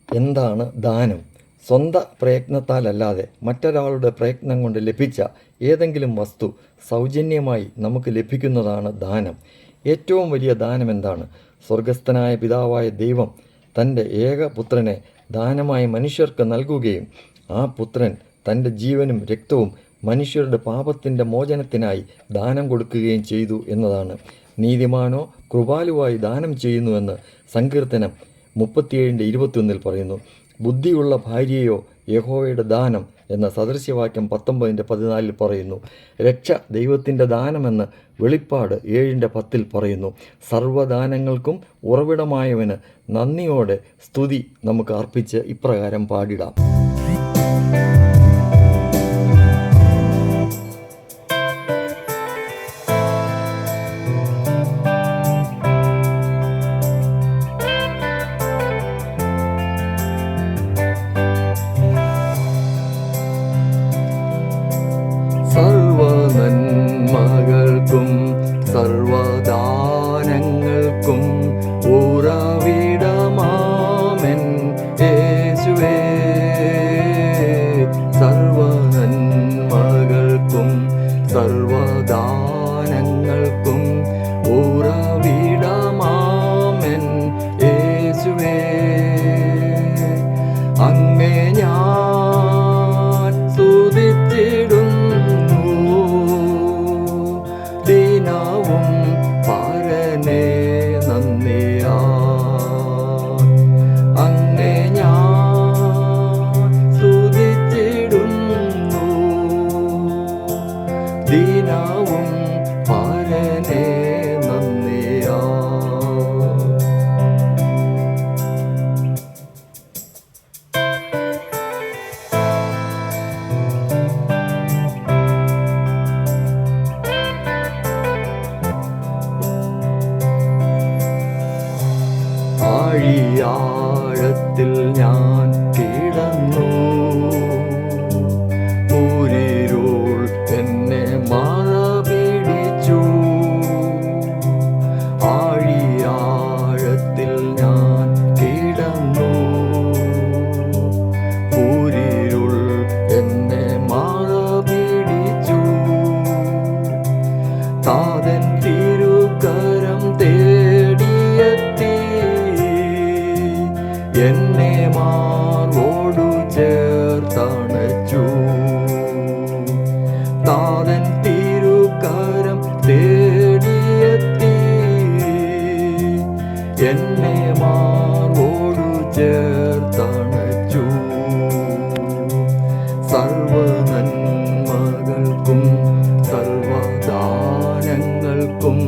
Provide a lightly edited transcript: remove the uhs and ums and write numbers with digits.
എന്താണ് ദാനം? സ്വന്തം പ്രയത്നത്താലല്ലാതെ മറ്റൊരാളുടെ പ്രയത്നം കൊണ്ട് ലഭിച്ച ഏതെങ്കിലും വസ്തു സൗജന്യമായി നമുക്ക് ലഭിക്കുന്നതാണ് ദാനം. ഏറ്റവും വലിയ ദാനം എന്താണ്? സ്വർഗസ്ഥനായ പിതാവായ ദൈവം തൻ്റെ ഏകപുത്രനെ ദാനമായി മനുഷ്യർക്ക് നൽകുകയും ആ പുത്രൻ തൻ്റെ ജീവനും രക്തവും മനുഷ്യരുടെ പാപത്തിൻ്റെ മോചനത്തിനായി ദാനം കൊടുക്കുകയും ചെയ്തു എന്നതാണ്. നീതിമാനോ കൃപാലുവായി ദാനം ചെയ്യുന്നുവെന്ന് സങ്കീർത്തനം 37:21 പറയുന്നു. ബുദ്ധിയുള്ള ഭാര്യയോ യഹോവയുടെ ദാനം എന്ന സദൃശ്യവാക്യം 19:14 പറയുന്നു. രക്ഷ ദൈവത്തിൻ്റെ ദാനമെന്ന് വെളിപ്പാട് 7:10 പറയുന്നു. സർവ്വദാനങ്ങൾക്കും ഉറവിടമായവന് നന്ദിയോടെ സ്തുതി നമുക്ക് അർപ്പിച്ച് ഇപ്രകാരം പാടിടാം. സർവനന്മകൾക്കും സർവദാനങ്ങൾക്കും ഉറവിടമാമൻ യേശുവേ. സർവനന്മകൾക്കും സർവദാനങ്ങൾക്കും ഉറവിടമാമൻ യേശുവേ. അങ്ങേ ഞാൻ സ്തുതിച്ചിടും ദിനവും പരനേ നന്ദിയാ. അങ്ങേ ഞാൻ സ്തുതിച്ചിടുന്നു ദിനവും പരനേ നന്ദിയാ. ആഴിയാഴത്തിൽ ഞാൻ കിടന്നു, കൂരിരുൾ എന്നെ മറപിടിച്ചു. ആഴിയാഴത്തിൽ ഞാൻ കിടന്നു, കൂരിരുൾ എന്നെ മറപിടിച്ചു. താതൻ തിരുകരം തേടിയെത്തി എന്നെ മാർവോടു ചേർത്തണച്ചു. താതൻ തിരുകരം തേടിയെത്തി എന്നെ മാർവോടു ചേർത്തണച്ചു. സർവനന്മകൾക്കും സർവദാനങ്ങൾക്കും